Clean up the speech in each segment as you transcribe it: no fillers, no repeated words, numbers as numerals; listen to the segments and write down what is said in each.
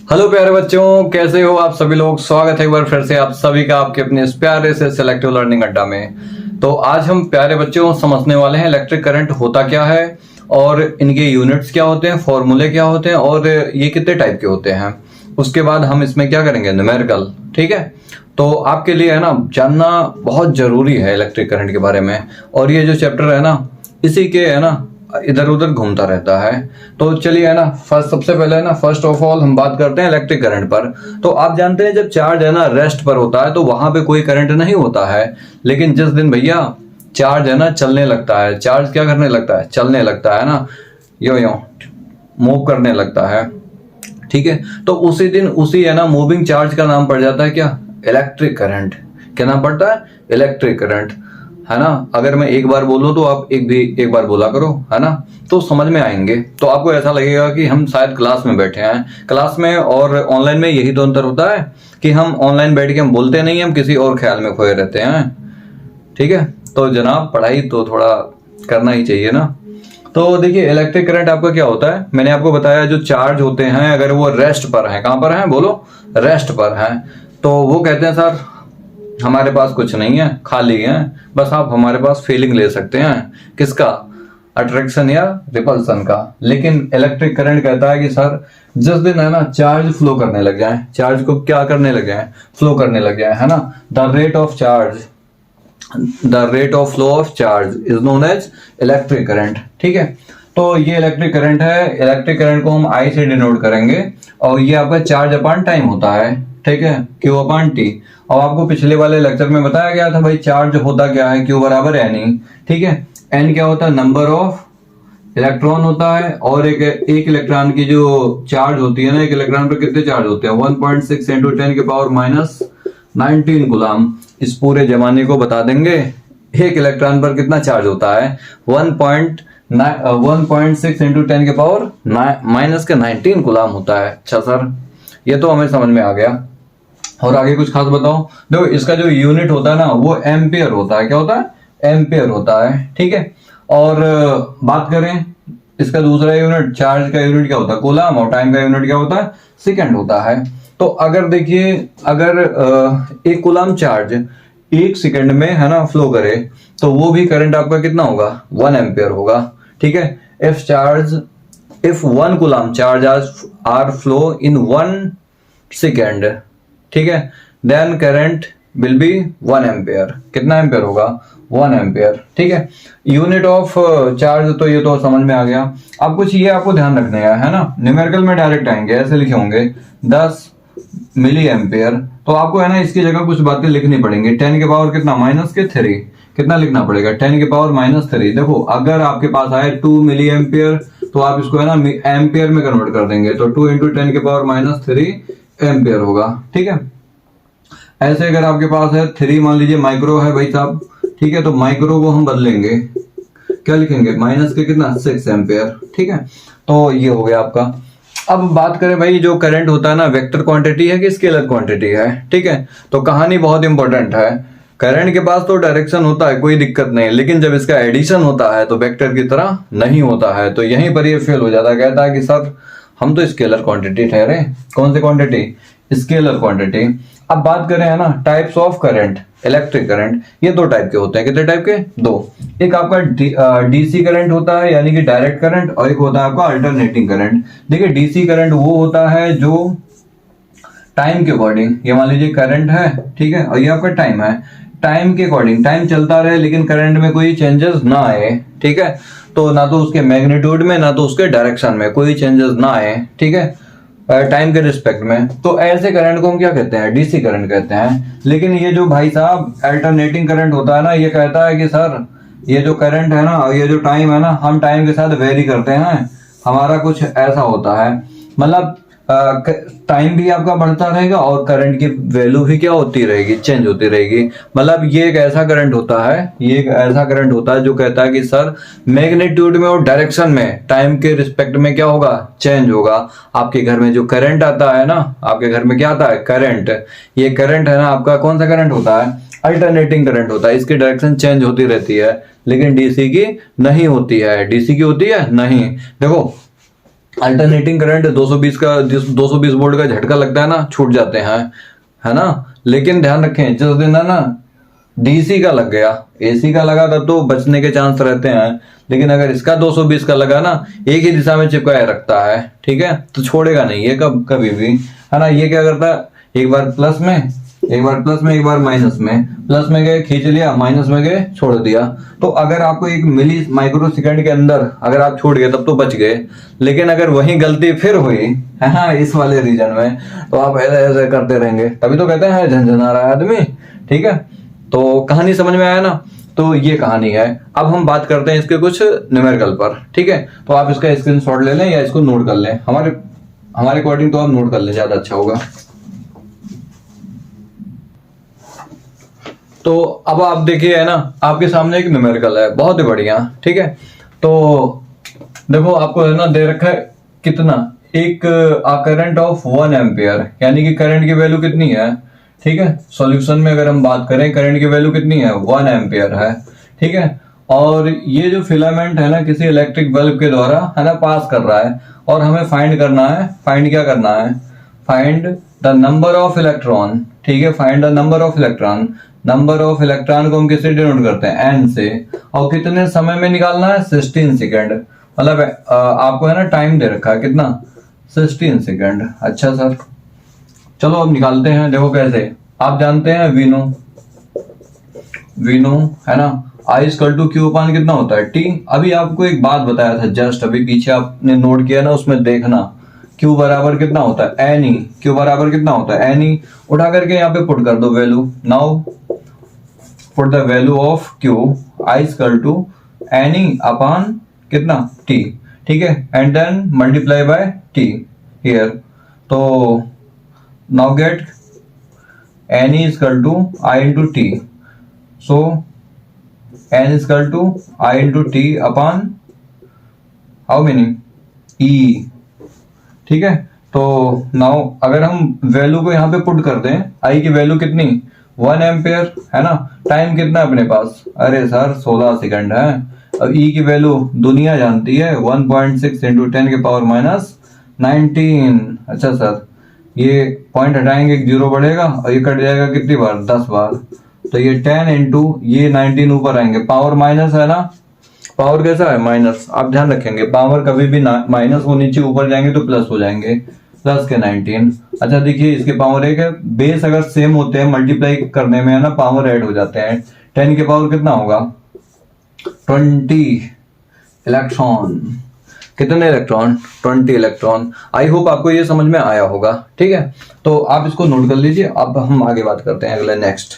Hello प्यारे बच्चों, कैसे हो आप सभी लोग। स्वागत है एक बार फिर से आप सभी का आपके अपने इस प्यारे से सिलेक्टिव लर्निंग अड्डा में। तो आज हम प्यारे बच्चों समझने वाले हैं इलेक्ट्रिक करंट होता क्या है और इनके यूनिट्स क्या होते हैं, फॉर्मूले क्या होते हैं और ये कितने टाइप के होते हैं। उसके बाद हम इसमें क्या करेंगे, न्यूमेरिकल। ठीक है, तो आपके लिए है ना जानना बहुत जरूरी है इलेक्ट्रिक करंट के बारे में। और ये जो चैप्टर है ना इसी के है ना इधर उधर घूमता रहता है। तो चलिए है ना सबसे पहले है ना फर्स्ट ऑफ ऑल हम बात करते हैं इलेक्ट्रिक करंट पर। तो आप जानते हैं जब चार्ज है ना रेस्ट पर होता है तो वहां पे कोई करंट नहीं होता है। लेकिन जिस दिन भैया चार्ज है ना चलने लगता है, चार्ज क्या करने लगता है, चलने लगता है ना, यो यो मूव करने लगता है। ठीक है, तो उसी दिन उसी है ना मूविंग चार्ज का नाम पड़ जाता है क्या, इलेक्ट्रिक करंट। क्या नाम पड़ता है, इलेक्ट्रिक करंट, है ना। अगर मैं एक बार बोलूं तो आप एक बार बोला करो, है ना, तो समझ में आएंगे। तो आपको ऐसा लगेगा कि हम शायद क्लास में बैठे हैं। क्लास में और ऑनलाइन में यही तो अंतर होता है कि हम ऑनलाइन बैठ के हम बोलते नहीं, हम किसी और ख्याल में खोए रहते हैं। ठीक है, तो जनाब पढ़ाई तो थोड़ा करना ही चाहिए ना। तो देखिए इलेक्ट्रिक करंट आपका क्या होता है, मैंने आपको बताया जो चार्ज होते हैं अगर वो रेस्ट पर है, कहां पर है बोलो, रेस्ट पर है, तो वो कहते हैं सर हमारे पास कुछ नहीं है, खाली है, बस आप हमारे पास फीलिंग ले सकते हैं, किसका, अट्रैक्शन या रिपल्सन का। लेकिन इलेक्ट्रिक करंट कहता है कि सर जिस दिन है ना चार्ज फ्लो करने लग जाए, चार्ज को क्या करने लग जाए, फ्लो करने लग जाए, है ना, the rate of charge, the rate of flow of charge is known as electric current. ठीक है, तो ये इलेक्ट्रिक करंट है। इलेक्ट्रिक करंट को हम आई से डिनोट करेंगे और ये आपका चार्ज अपॉन टाइम होता है। ठीक है, क्यू अपॉन टी। और आपको पिछले वाले लेक्चर में बताया गया था भाई चार्ज होता क्या है, क्यू बराबर एन ई। ठीक है, एन क्या होता है, नंबर ऑफ इलेक्ट्रॉन होता है, और एक इलेक्ट्रॉन की जो चार्ज होती है ना, एक इलेक्ट्रॉन पर कितने चार्ज होते हैं, 1.6 इंटू 10 के पावर माइनस 19 गुलाम। इस पूरे जमाने को बता देंगे एक इलेक्ट्रॉन पर कितना चार्ज होता है, 1.6 इंटू 10 के पावर माइनस के 19 गुलाम होता है। अच्छा सर, ये तो हमें समझ में आ गया। और आगे कुछ खास बताओ। देखो इसका जो यूनिट होता है ना वो एम्पियर होता है। क्या होता है, एम्पियर होता है। ठीक है, और बात करें इसका दूसरा यूनिट, चार्ज का यूनिट क्या होता है, कूलम, और टाइम का यूनिट क्या होता है, सेकंड होता है। तो अगर देखिए अगर एक कूलम चार्ज 1 सेकंड में है ना फ्लो करे तो वो भी करंट आपका कितना होगा, 1 एम्पियर होगा। ठीक है, if 1 coulomb charge are flow in 1 second, ठीक है, then current will be 1 ampere. कितना एम्पियर होगा, 1 एम्पियर। ठीक है, यूनिट ऑफ चार्ज तो ये तो समझ में आ गया। अब कुछ ये आपको ध्यान रखने है ना, न्यूमेरिकल में डायरेक्ट आएंगे, ऐसे लिखे होंगे 10 मिली एम्पियर। तो आपको है ना इसकी जगह कुछ बातें लिखनी पड़ेंगी। 10 के पावर कितना, माइनस के 3, कितना लिखना पड़ेगा, 10 के पावर माइनस 3। देखो अगर आपके पास आए 2 मिली एम्पियर तो आप इसको है ना एम्पियर में कन्वर्ट कर देंगे, तो 2 इंटू 10 के पावर माइनस 3 एम्पियर होगा। ठीक है, ऐसे अगर आपके पास है 3, मान लीजिए माइक्रो है भाई साहब, ठीक है, तो माइक्रो को हम बदलेंगे, क्या लिखेंगे, माइनस के कितना, 6 एम्पियर। ठीक है, तो ये हो गया आपका। अब बात करें भाई जो करंट होता है ना वेक्टर क्वांटिटी है कि स्केलर क्वांटिटी है। ठीक है, तो कहानी बहुत इंपॉर्टेंट है। करंट के पास तो डायरेक्शन होता है, कोई दिक्कत नहीं, लेकिन जब इसका एडिशन होता है तो वेक्टर की तरह नहीं होता है। तो यहीं पर ये फेल हो जाता है, कहता है कि सर हम तो स्केलर क्वांटिटी ठहरे। कौन सी क्वांटिटी, स्केलर क्वांटिटी। अब बात करें है ना types of current, electric current, ये 2 टाइप के होते हैं। कितने टाइप के, 2। एक आपका डीसी करंट होता है यानी कि डायरेक्ट करंट, और एक होता है आपका अल्टरनेटिंग करंट। देखिए डीसी करंट वो होता है जो टाइम के अकॉर्डिंग, ये मान लीजिए करंट है, ठीक है, और ये आपका टाइम है, टाइम के अकॉर्डिंग टाइम चलता रहे लेकिन करंट में कोई चेंजेस ना आए। ठीक है, तो ना तो उसके मैग्नीट्यूड में ना तो उसके डायरेक्शन में कोई चेंजेस ना आए। ठीक है, टाइम के रिस्पेक्ट में, तो ऐसे करंट को हम क्या कहते हैं, डीसी करंट कहते हैं। लेकिन ये जो भाई साहब अल्टरनेटिंग करंट होता है ना, ये कहता है कि सर ये जो करंट है ना, ये जो टाइम है ना, हम टाइम के साथ वेरी करते हैं, हमारा कुछ ऐसा होता है, मतलब टाइम भी आपका बढ़ता रहेगा और करंट की वैल्यू भी क्या होती रहेगी, चेंज होती रहेगी। मतलब ये एक ऐसा करंट होता है, ये एक ऐसा करंट होता है जो कहता है कि सर मैग्नीट्यूड में और डायरेक्शन में टाइम के रिस्पेक्ट में क्या होगा, चेंज होगा। आपके घर में जो करंट आता है ना, आपके घर में क्या आता है, करंट, ये करंट है ना आपका कौन सा करंट होता है, अल्टरनेटिंग करंट होता है। इसकी डायरेक्शन चेंज होती रहती है, लेकिन डीसी की नहीं होती है। डीसी की होती है नहीं। देखो अल्टरनेटिंग करंट 220 वोल्ट का झटका लगता है ना, छूट जाते हैं, है ना। लेकिन ध्यान रखें, जिस दिन है ना डीसी का लग गया, एसी का लगा तब तो बचने के चांस रहते हैं, लेकिन अगर इसका 220 का लगा ना, एक ही दिशा में चिपकाए रखता है, ठीक है, तो छोड़ेगा नहीं ये कभी भी, है ना। ये क्या करता है, एक बार प्लस में, एक बार माइनस में, प्लस में गए खींच लिया, माइनस में गए छोड़ दिया। तो अगर आपको 1 माइक्रो सेकंड के अंदर अगर आप छोड़ गए तब तो बच गए, लेकिन अगर वही गलती फिर हुई है ना इस वाले रीजन में, तो आप ऐसे ऐसे करते रहेंगे, तभी तो कहते हैं झंझना रहा है आदमी, ठीक है। तो कहानी समझ में आया ना, तो ये कहानी है। अब हम बात करते हैं इसके कुछ न्यूमेरिकल पर, ठीक है। तो आप इसका स्क्रीनशॉट ले लें या इसको नोट कर लें, हमारे अकॉर्डिंग तो आप नोट कर लें, ज्यादा अच्छा होगा। तो अब आप देखिए, है ना, आपके सामने एक न्यूमेरिकल है, बहुत ही बढ़िया, ठीक है। तो देखो आपको है ना दे रखा है कितना, एक करंट ऑफ 1 एम्पियर, यानी कि करंट की वैल्यू कितनी है, ठीक है। सॉल्यूशन में अगर हम बात करें, करंट की वैल्यू कितनी है, 1 एम्पियर है, ठीक है। और ये जो फिलामेंट है ना किसी इलेक्ट्रिक बल्ब के द्वारा है ना पास कर रहा है, और हमें फाइंड करना है, फाइंड क्या करना है, find the number of electron, ठीक है, find the number of electron. Number of electron को हम किससे डिनोट करते हैं, एन से, और कितने समय में निकालना है, 16 सेकेंड, मतलब आपको है ना टाइम दे रखा है कितना, 16 सेकेंड। अच्छा सर, चलो अब निकालते हैं। देखो कैसे, आप जानते हैं वीनो है ना, आई इक्वल टू क्यू अपान कितना होता है, टी। अभी आपको एक बात बताया था जस्ट अभी पीछे आपने नोट किया ना, उसमें देखना क्यू बराबर कितना होता है, एन ई, क्यू बराबर कितना होता है, एन ई। उठा करके यहाँ पे पुट कर दो value, now put the value of q, I equal to n e upon कितना, टी, ठीक है, and then multiply by t here. तो now get n is equal to I into t, so n is equal to I into t upon how many, e, ठीक है। तो now अगर हम value को यहाँ पे पुट कर दें, I की वैल्यू कितनी, 1 एम्पियर, है ना। टाइम कितना है अपने पास, अरे सर 16 सेकंड है। अब E की वैल्यू दुनिया जानती है, 1.6 इंटू 10 के पावर माइनस 19। अच्छा सर, ये पॉइंट हटाएंगे, एक जीरो बढ़ेगा और ये कट जाएगा कितनी बार, 10 बार। तो ये 10 इंटू ये 19 ऊपर आएंगे, पावर माइनस है ना, पावर कैसा है, माइनस। आप ध्यान रखेंगे पावर कभी भी माइनस हो, नीचे ऊपर जाएंगे तो प्लस हो जाएंगे, प्लस के 19। अच्छा देखिए इसके पावर एक है, बेस अगर सेम होते हैं मल्टीप्लाई करने में है ना, पावर ऐड हो जाते हैं। 10 के पावर कितना होगा, 20 इलेक्ट्रॉन। कितने इलेक्ट्रॉन, 20 इलेक्ट्रॉन। आई होप आपको ये समझ में आया होगा, ठीक है। तो आप इसको नोट कर लीजिए। अब हम आगे बात करते हैं अगले नेक्स्ट।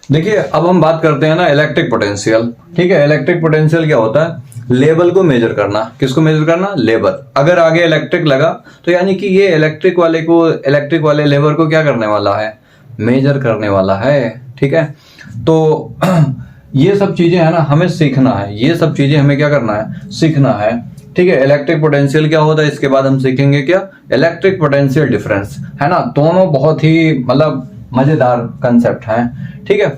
देखिए अब हम बात करते हैं ना इलेक्ट्रिक पोटेंशियल, ठीक है। इलेक्ट्रिक पोटेंशियल क्या होता है, लेवल को मेजर करना। किसको मेजर करना, लेवल। अगर आगे इलेक्ट्रिक लगा तो यानी कि ये इलेक्ट्रिक वाले लेवल को क्या करने वाला है, मेजर करने वाला है, ठीक है। तो ये सब चीजें है ना हमें सीखना है, ये सब चीजें हमें क्या करना है, सीखना है, ठीक है। इलेक्ट्रिक पोटेंशियल क्या होता है, इसके बाद हम सीखेंगे क्या, इलेक्ट्रिक पोटेंशियल डिफरेंस, है ना। दोनों बहुत ही मतलब मजेदार कंसेप्ट हैं, ठीक है।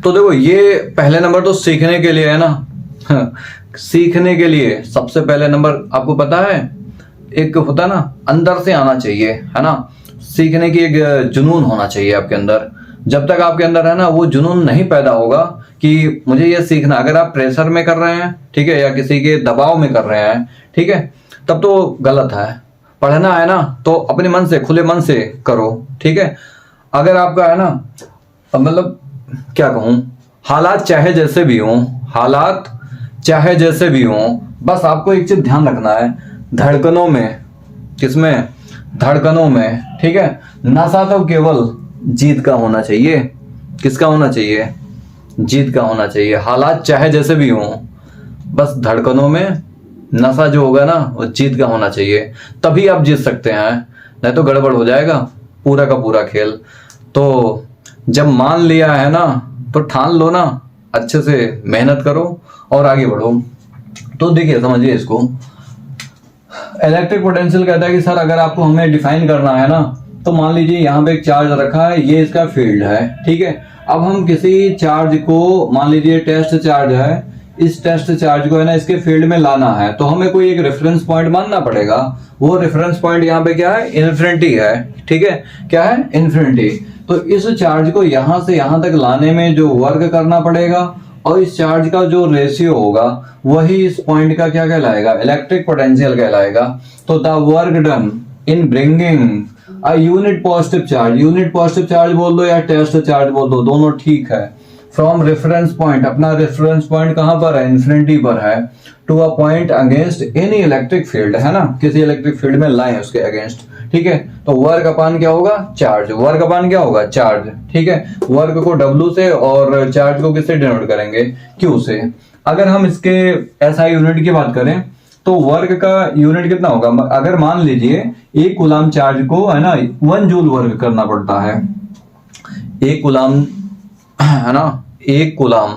तो देखो ये पहले नंबर तो सीखने के लिए है ना सीखने के लिए सबसे पहले नंबर आपको पता है एक होता है ना, अंदर से आना चाहिए, है ना। सीखने की एक जुनून होना चाहिए आपके अंदर। जब तक आपके अंदर है ना वो जुनून नहीं पैदा होगा कि मुझे ये सीखना, अगर आप प्रेशर में कर रहे हैं, ठीक है, या किसी के दबाव में कर रहे हैं, ठीक है, तब तो गलत है। पढ़ना है ना तो अपने मन से, खुले मन से करो, ठीक है। अगर आपका है ना मतलब क्या कहूं, हालात चाहे जैसे भी हों, हालात चाहे जैसे भी हों, बस आपको एक चीज ध्यान रखना है, धड़कनों में, किसमें, धड़कनों में, ठीक है। नशा तो केवल जीत का होना चाहिए। किसका होना चाहिए, जीत का होना चाहिए। हालात चाहे जैसे भी हों, बस धड़कनों में नशा जो होगा ना वो जीत का होना चाहिए, तभी आप जीत सकते हैं, नहीं तो गड़बड़ हो जाएगा पूरा का पूरा खेल। तो जब मान लिया है ना तो ठान लो ना, अच्छे से मेहनत करो और आगे बढ़ो। तो देखिए समझिए इसको, इलेक्ट्रिक पोटेंशियल कहता है कि सर अगर आपको हमें डिफाइन करना है ना, तो मान लीजिए यहाँ पे एक चार्ज रखा है, ये इसका फील्ड है, ठीक है। अब हम किसी चार्ज को, मान लीजिए टेस्ट चार्ज है, इस टेस्ट चार्ज को है ना इसके फील्ड में लाना है, तो हमें कोई एक रेफरेंस पॉइंट मानना पड़ेगा। वो रेफरेंस पॉइंट यहाँ पे क्या है, इन्फिनिटी है, ठीक है, क्या है, इन्फिनिटी। तो इस चार्ज को यहां से यहां तक लाने में जो वर्क करना पड़ेगा और इस चार्ज का जो रेशियो होगा वही इस पॉइंट का क्या कहलाएगा, इलेक्ट्रिक पोटेंशियल कहलाएगा। तो the work done in bringing a unit positive charge, unit positive charge बोल दो या टेस्ट चार्ज बोल दो, दोनों ठीक है, फ्रॉम रेफरेंस पॉइंट, अपना रेफरेंस पॉइंट कहां पर है, इन्फिनिटी पर है, to a point against any electric field, है ना, किसी इलेक्ट्रिक फील्ड में लाएं उसके अगेंस्ट, ठीक है। तो वर्क अपान क्या होगा, चार्ज, वर्क अपान क्या होगा, चार्ज, ठीक है। वर्क को W से और चार्ज को किससे डिनोट करेंगे, Q से। अगर हम इसके SI यूनिट की बात करें तो वर्क का यूनिट कितना होगा, अगर मान लीजिए 1 कूलाम चार्ज को है ना 1 जूल वर्क करना पड़ता है, 1 कूलाम है ना, 1 कूलाम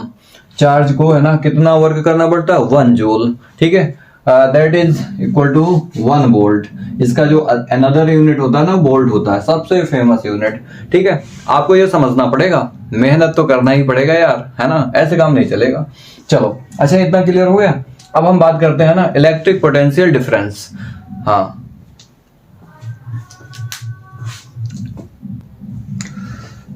चार्ज को है ना कितना वर्क करना पड़ता है, 1 जूल, ठीक है। That is equal to 1 volt. इसका जो अनदर यूनिट होता है ना, वोल्ट होता है, सबसे फेमस यूनिट, ठीक है। आपको ये समझना पड़ेगा, मेहनत तो करना ही पड़ेगा यार, है ना, ऐसे काम नहीं चलेगा। चलो अच्छा, इतना क्लियर हो गया। अब हम बात करते हैं ना इलेक्ट्रिक पोटेंशियल डिफरेंस। हाँ,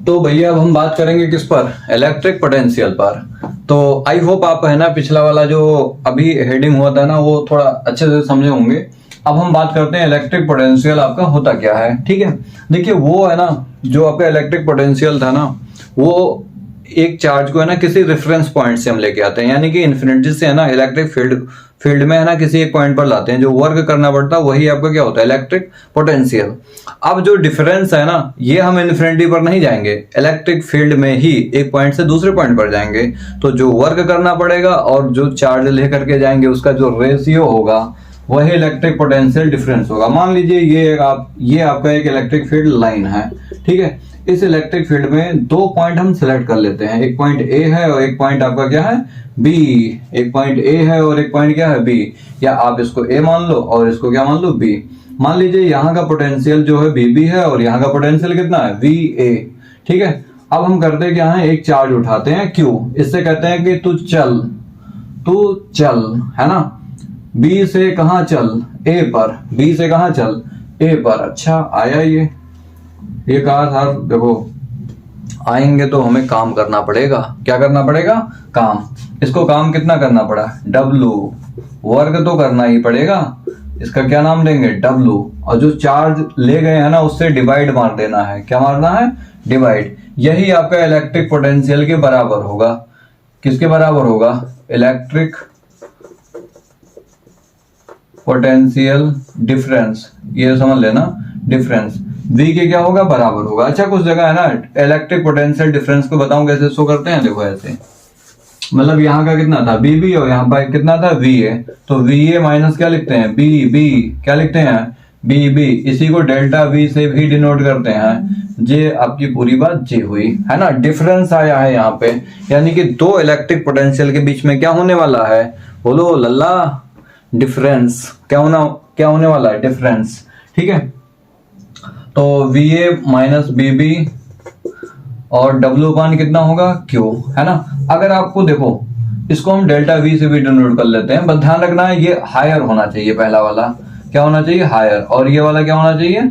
तो भैया अब हम बात करेंगे किस पर, इलेक्ट्रिक पोटेंशियल पर। तो आई होप आप है ना पिछला वाला जो अभी हेडिंग हुआ था ना वो थोड़ा अच्छे से समझे होंगे। अब हम बात करते हैं इलेक्ट्रिक पोटेंशियल आपका होता क्या है, ठीक है। देखिए वो है ना जो आपका इलेक्ट्रिक पोटेंशियल था ना, वो एक चार्ज को है ना किसी रेफरेंस पॉइंट से हम लेके आते हैं, यानी कि इन्फिनिटी से है ना इलेक्ट्रिक फील्ड में है ना किसी एक पॉइंट पर लाते हैं, जो वर्क करना पड़ता है वही आपका क्या होता है, इलेक्ट्रिक पोटेंशियल। अब जो डिफरेंस है ना, ये हम इन्फिनिटी पर नहीं जाएंगे, इलेक्ट्रिक फील्ड में ही एक पॉइंट से दूसरे पॉइंट पर जाएंगे। तो जो वर्क करना पड़ेगा और जो चार्ज लेकर के जाएंगे उसका जो रेशियो होगा वही इलेक्ट्रिक पोटेंशियल डिफरेंस होगा। मान लीजिए ये आपका एक इलेक्ट्रिक फील्ड लाइन है, ठीक है। इस इलेक्ट्रिक फील्ड में 2 पॉइंट हम सिलेक्ट कर लेते हैं, एक पॉइंट ए है और एक पॉइंट आपका क्या है, बी। एक पॉइंट ए है और एक पॉइंट क्या है, बी, या आप इसको ए मान लो और इसको क्या मान लो, बी। मान लीजिए यहाँ का पोटेंशियल जो है बीबी है और यहाँ का पोटेंशियल कितना है, वी ए, ठीक है। अब हम करते क्या है, एक चार्ज उठाते हैं क्यू, इससे कहते हैं कि तू चल, है ना, बी से कहां चल, ए पर, बी से कहां चल, ए पर। अच्छा आया ये कहा था, देखो आएंगे तो हमें काम करना पड़ेगा, क्या करना पड़ेगा, काम। इसको काम कितना करना पड़ा, W, वर्क तो करना ही पड़ेगा, इसका क्या नाम देंगे, W। और जो चार्ज ले गए हैं ना उससे डिवाइड मार देना है, क्या मारना है, डिवाइड। यही आपका इलेक्ट्रिक पोटेंशियल के बराबर होगा, किसके बराबर होगा, इलेक्ट्रिक पोटेंशियल डिफरेंस, ये समझ लेना, डिफरेंस V के क्या होगा, बराबर होगा। अच्छा कुछ जगह है ना इलेक्ट्रिक पोटेंशियल डिफरेंस को बताऊं कैसे शो करते हैं, देखो ऐसे, मतलब यहाँ का कितना था BB और यहाँ पर कितना था VA, तो VA माइनस क्या लिखते हैं, BB, क्या लिखते हैं, BB। इसी को डेल्टा V से भी डिनोट करते हैं। जे आपकी पूरी बात जे हुई, है ना, डिफरेंस आया है यहाँ पे, यानी कि 2 इलेक्ट्रिक पोटेंशियल के बीच में क्या होने वाला है, बोलो लल्ला, डिफरेंस। क्या होने वाला है, डिफरेंस, ठीक है। तो VA माइनस BB और W पान कितना होगा, Q, है ना। अगर आपको देखो इसको हम डेल्टा V से भी डिनोट कर लेते हैं, बस ध्यान रखना है ये हायर होना चाहिए, पहला वाला क्या होना चाहिए, हायर, और ये वाला क्या होना चाहिए,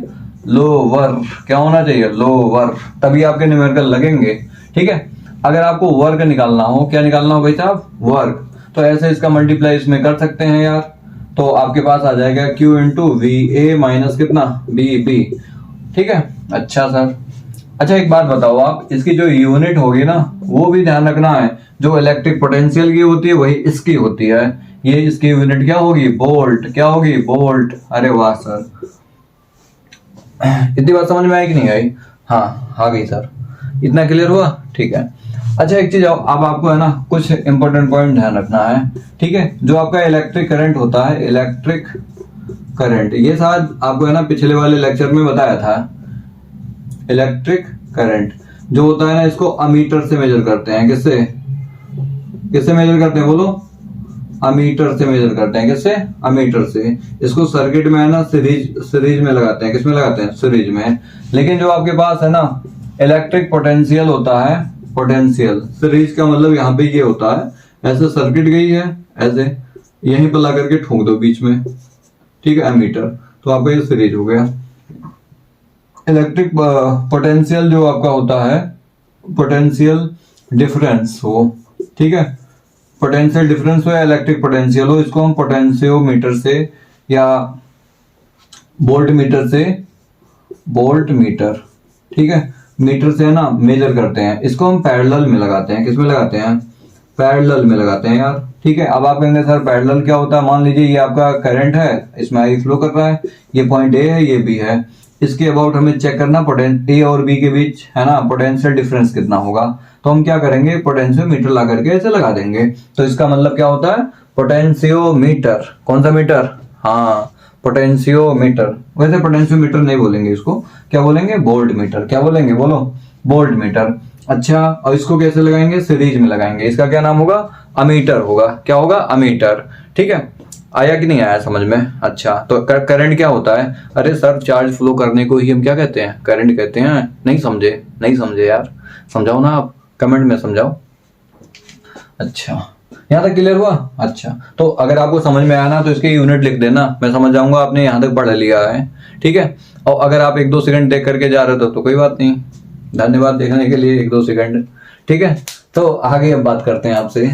लोअर, क्या होना चाहिए, लोअर, तभी आपके न्यूमेरिकल लगेंगे, ठीक है। अगर आपको वर्क निकालना हो, क्या निकालना हो भाई साहब, वर्क, तो ऐसे इसका मल्टीप्लाई इसमें कर सकते हैं यार, तो आपके पास आ जाएगा Q इंटू VA माइनस कितना, BB, ठीक है। अच्छा सर, अच्छा एक बात बताओ आप, इसकी जो यूनिट होगी ना वो भी ध्यान रखना है, जो इलेक्ट्रिक पोटेंशियल की होती है वही इसकी होती है, ये इसकी यूनिट क्या होगी, वोल्ट, क्या होगी, वोल्ट। अरे वाह सर, इतनी बात समझ में आई कि नहीं आई, हाँ आ गई सर, इतना क्लियर हुआ, ठीक है। अच्छा एक चीज अब आपको है ना कुछ इंपॉर्टेंट पॉइंट ध्यान रखना है, ठीक है। जो आपका इलेक्ट्रिक करंट होता है, इलेक्ट्रिक करंट, ये शायद आपको है ना पिछले वाले लेक्चर में बताया था। इलेक्ट्रिक करंट जो होता है ना इसको अमीटर से मेजर करते हैं, किससे मेजर करते हैं, बोलो, अमीटर से मेजर करते हैं, किससे, अमीटर से। इसको सर्किट में है ना सीरीज में लगाते हैं, किसमें लगाते हैं, सीरीज में। लेकिन जो आपके पास है ना इलेक्ट्रिक पोटेंशियल होता है पोटेंशियल। सीरीज का मतलब यहाँ पे ये होता है, ऐसे सर्किट गई है, ऐसे यहीं पर ला करके ठोक दो बीच में, ठीक है, एमीटर, तो आपका ये सीरीज हो गया। इलेक्ट्रिक पोटेंशियल जो आपका होता है, पोटेंशियल डिफरेंस हो, ठीक है, पोटेंशियल डिफरेंस हो या इलेक्ट्रिक पोटेंशियल हो, इसको हम पोटेंशियोमीटर से या वोल्ट मीटर, ठीक है, मीटर से है ना मेजर करते हैं। इसको हम पैरेलल में लगाते हैं। किसमें लगाते हैं? पैरेलल में लगाते हैं यार, ठीक है। अब आप कहेंगे सर पैरेलल क्या होता है? मान लीजिए ये आपका करंट है, इसमें आई फ्लो कर रहा है, ये पॉइंट ए है, ये बी है, इसके अबाउट हमें चेक करना ए और बी के बीच है ना पोटेंशियल डिफरेंस कितना होगा। तो हम क्या करेंगे, पोटेंशियोमीटर ला करके ऐसे लगा देंगे। तो इसका मतलब क्या होता है, पोटेंशियोमीटर। कौन सा मीटर? हाँ, पोटेंशियोमीटर। वैसे पोटेंशियोमीटर नहीं बोलेंगे इसको, क्या बोलेंगे? Volt meter. क्या बोलेंगे? बोलो, वोल्ट मीटर। अच्छा, और इसको कैसे लगाएंगे? सीरीज में लगाएंगे। इसका क्या नाम होगा? अमीटर होगा। क्या होगा? अमीटर, ठीक है। आया कि नहीं आया समझ में? अच्छा, तो करंट क्या होता है? अरे सर, चार्ज फ्लो करने को ही हम क्या कहते हैं? करंट कहते हैं। नहीं समझे यार, समझाओ ना आप, कमेंट में समझाओ। अच्छा, यहाँ तक क्लियर हुआ? अच्छा, तो अगर आपको समझ में आया ना तो इसके यूनिट लिख देना, मैं समझ जाऊंगा आपने यहाँ तक पढ़ लिया है, ठीक है। और अगर आप 1-2 सेकंड देख करके जा रहे हो तो कोई बात नहीं, धन्यवाद देखने के लिए 1-2 सेकंड, ठीक है। तो आगे अब बात करते हैं आपसे।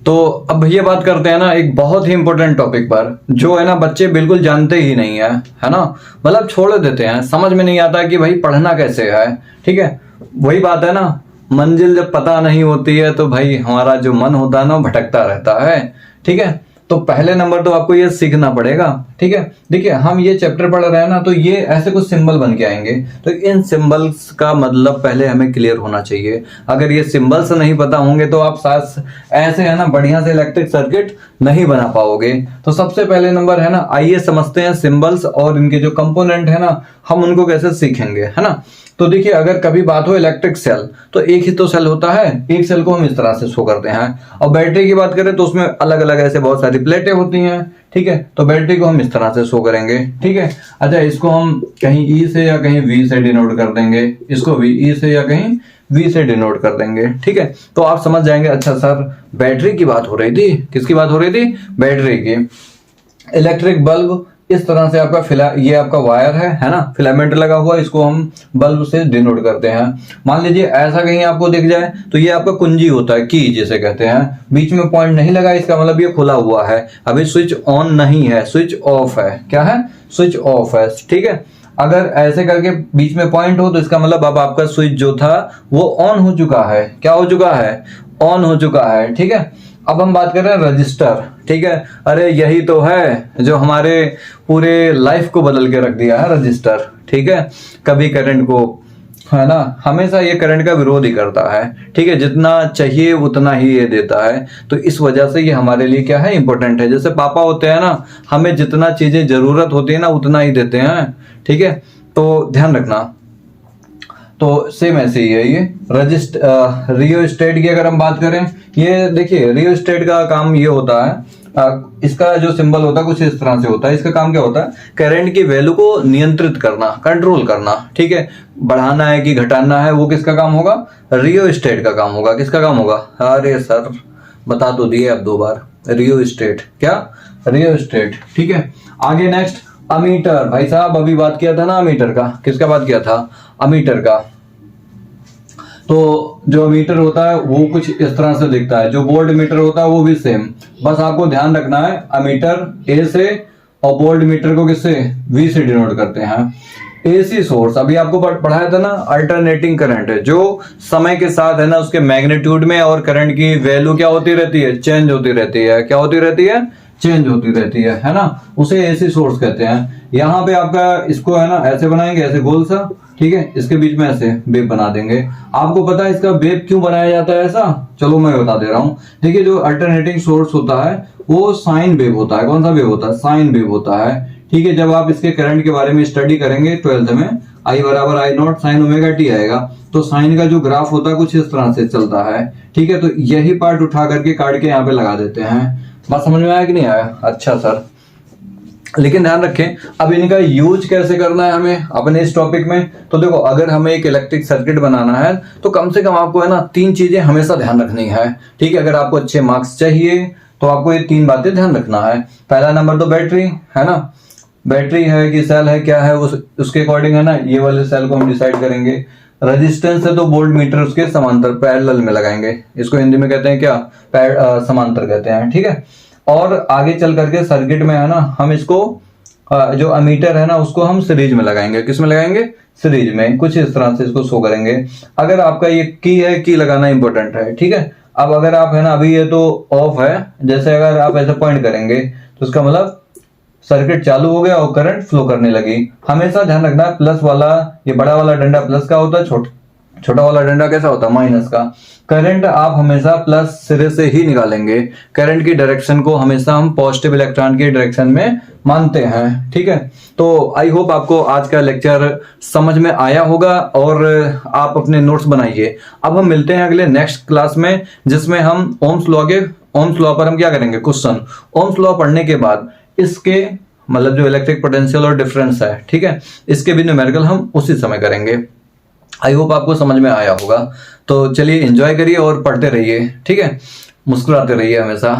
तो अब भैया बात करते हैं ना एक बहुत ही इंपॉर्टेंट टॉपिक पर, जो है ना बच्चे बिल्कुल जानते ही नहीं है ना, मतलब छोड़ देते हैं, समझ में नहीं आता कि भाई पढ़ना कैसे है, ठीक है। वही बात है ना, मंजिल जब पता नहीं होती है तो भाई हमारा जो मन होता है ना वो भटकता रहता है, ठीक है। तो पहले नंबर तो आपको ये सीखना पड़ेगा, ठीक है। देखिए, हम ये चैप्टर पढ़ रहे हैं ना, तो ये ऐसे कुछ सिंबल बन के आएंगे, तो इन सिंबल्स का मतलब पहले हमें क्लियर होना चाहिए। अगर ये सिंबल्स नहीं पता होंगे तो आप साथ ऐसे है ना बढ़िया से इलेक्ट्रिक सर्किट नहीं बना पाओगे। तो सबसे पहले नंबर है ना, आइए समझते हैं सिंबल्स और इनके जो कंपोनेंट है ना, हम उनको कैसे सीखेंगे, है ना। तो देखिए, अगर कभी बात हो इलेक्ट्रिक सेल, तो एक ही तो सेल होता है, एक सेल को हम इस तरह से शो करते हैं। और बैटरी की बात करें तो उसमें अलग अलग ऐसे बहुत सारी प्लेटें होती हैं, ठीक है। तो बैटरी को हम इस तरह से शो करेंगे, ठीक है। अच्छा, इसको हम कहीं ई से या कहीं वी से डिनोट कर देंगे, इसको भी ई से या कहीं वी से डिनोट कर देंगे, ठीक है। तो आप समझ जाएंगे, अच्छा सर बैटरी की बात हो रही थी। किसकी बात हो रही थी? बैटरी की। इलेक्ट्रिक बल्ब इस तरह से आपका ये आपका वायर है ना, फिलामेंट लगा हुआ, इसको हम बल्ब से डिनोट करते हैं। मान लीजिए ऐसा कहीं आपको दिख जाए तो ये आपका कुंजी होता है, की जिसे कहते हैं। बीच में पॉइंट नहीं लगा, इसका मतलब ये खुला हुआ है, अभी स्विच ऑन नहीं है, स्विच ऑफ है। क्या है? स्विच ऑफ है, ठीक है। अगर ऐसे करके बीच में पॉइंट हो तो इसका मतलब अब आपका स्विच जो था वो ऑन हो चुका है। क्या हो चुका है? ऑन हो चुका है, ठीक है। अब हम बात कर रहे हैं रजिस्टर, ठीक है। अरे यही तो है जो हमारे पूरे लाइफ को बदल के रख दिया है, रजिस्टर, ठीक है। कभी करंट को, है ना, हमेशा ये करंट का विरोध ही करता है, ठीक है। जितना चाहिए उतना ही ये देता है। तो इस वजह से ये हमारे लिए क्या है? इंपॉर्टेंट है। जैसे पापा होते हैं ना, हमें जितना चीजें जरूरत होती है ना उतना ही देते हैं, ठीक है। तो ध्यान रखना। तो सेम ऐसे ही है ये रियोस्टेट की अगर हम बात करें, ये देखिए रियोस्टेट का काम ये होता है, इसका जो सिंबल होता है कुछ इस तरह से होता है। इसका काम क्या होता है? करंट की वैल्यू को नियंत्रित करना, कंट्रोल करना, ठीक है। बढ़ाना है कि घटाना है, वो किसका काम होगा? रियोस्टेट का काम होगा। किसका काम होगा? अरे सर बता तो दिए अब 2 बार, रियोस्टेट। क्या? रियोस्टेट, ठीक है। आगे नेक्स्ट अमीटर। भाई साहब अभी बात किया था ना अमीटर का। किसका बात किया था? अमीटर का। तो जो मीटर होता है वो कुछ इस तरह से दिखता है, जो वोल्ट मीटर होता है वो भी सेम। बस आपको ध्यान रखना है, अमीटर ए से और वोल्ट मीटर को किससे? वी से डिनोट करते हैं। एसी सोर्स अभी आपको पढ़ाया था ना, अल्टरनेटिंग करंट है, जो समय के साथ है ना उसके मैग्नीट्यूड में और करंट की वैल्यू क्या होती रहती है? चेंज होती रहती है। क्या होती रहती है? चेंज होती रहती है ना, उसे एसी सोर्स कहते हैं। यहाँ पे आपका इसको है ना ऐसे बनाएंगे, ऐसे गोल सा, ठीक है। इसके बीच में ऐसे वेव बना देंगे। आपको पता है इसका वेव क्यों बनाया जाता है ऐसा? चलो मैं बता दे रहा हूँ। देखिए, जो अल्टरनेटिंग सोर्स होता है वो साइन वेव होता है। कौन सा वेव होता है? साइन वेव होता है, ठीक है। जब आप इसके करंट के बारे में स्टडी करेंगे 12th में, I बराबर I not sine omega T आएगा। तो साइन का जो ग्राफ होता है कुछ इस तरह से चलता है, ठीक है। तो यही पार्ट उठा करके काट के यहाँ पे लगा देते हैं। बात समझ में आया कि नहीं आया? अच्छा सर, लेकिन ध्यान रखें अब इनका यूज कैसे करना है हमें अपने इस टॉपिक में। तो देखो अगर हमें एक इलेक्ट्रिक सर्किट बनाना है तो कम से कम आपको है ना 3 चीजें हमेशा ध्यान रखनी है, ठीक है। अगर आपको अच्छे मार्क्स चाहिए तो आपको ये 3 बातें ध्यान रखना है। पहला नंबर तो बैटरी है ना, बैटरी है कि सेल है क्या है उसके अकॉर्डिंग है ना ये वाले सेल को हम डिसाइड करेंगे। रेजिस्टेंस है तो वोल्ट मीटर उसके समांतर पैरेलल में लगाएंगे, इसको हिंदी में कहते हैं क्या, समांतर कहते हैं, ठीक है। और आगे चल करके सर्किट में है ना हम इसको जो अमीटर है ना उसको हम सीरीज में लगाएंगे। किस में लगाएंगे, सीरीज में। कुछ इस तरह से इसको शो करेंगे। अगर आपका ये की है, की लगाना इंपॉर्टेंट है, ठीक है। अब अगर आप है ना अभी ये तो ऑफ है, जैसे अगर आप ऐसे पॉइंट करेंगे तो उसका मतलब सर्किट चालू हो गया और करंट फ्लो करने लगी। हमेशा ध्यान रखना प्लस वाला, ये बड़ा वाला डंडा प्लस का होता है, छोटा वाला डंडा कैसा होता है, माइनस का। करंट आप हमेशा प्लस सिरे से ही निकालेंगे। करंट की डायरेक्शन को हमेशा हम पॉजिटिव इलेक्ट्रॉन की डायरेक्शन में मानते हैं, ठीक है। तो आई होप आपको आज का लेक्चर समझ में आया होगा और आप अपने नोट्स बनाइए। अब हम मिलते हैं अगले नेक्स्ट क्लास में, जिसमें हम ओम्स लॉ पर हम क्या करेंगे, क्वेश्चन। ओम्स लॉ पढ़ने के बाद इसके मतलब जो इलेक्ट्रिक पोटेंशियल और डिफरेंस है, ठीक है, इसके भी न्यूमेरिकल हम उसी समय करेंगे। आई होप आपको समझ में आया होगा। तो चलिए एंजॉय करिए और पढ़ते रहिए, ठीक है, मुस्कुराते रहिए हमेशा।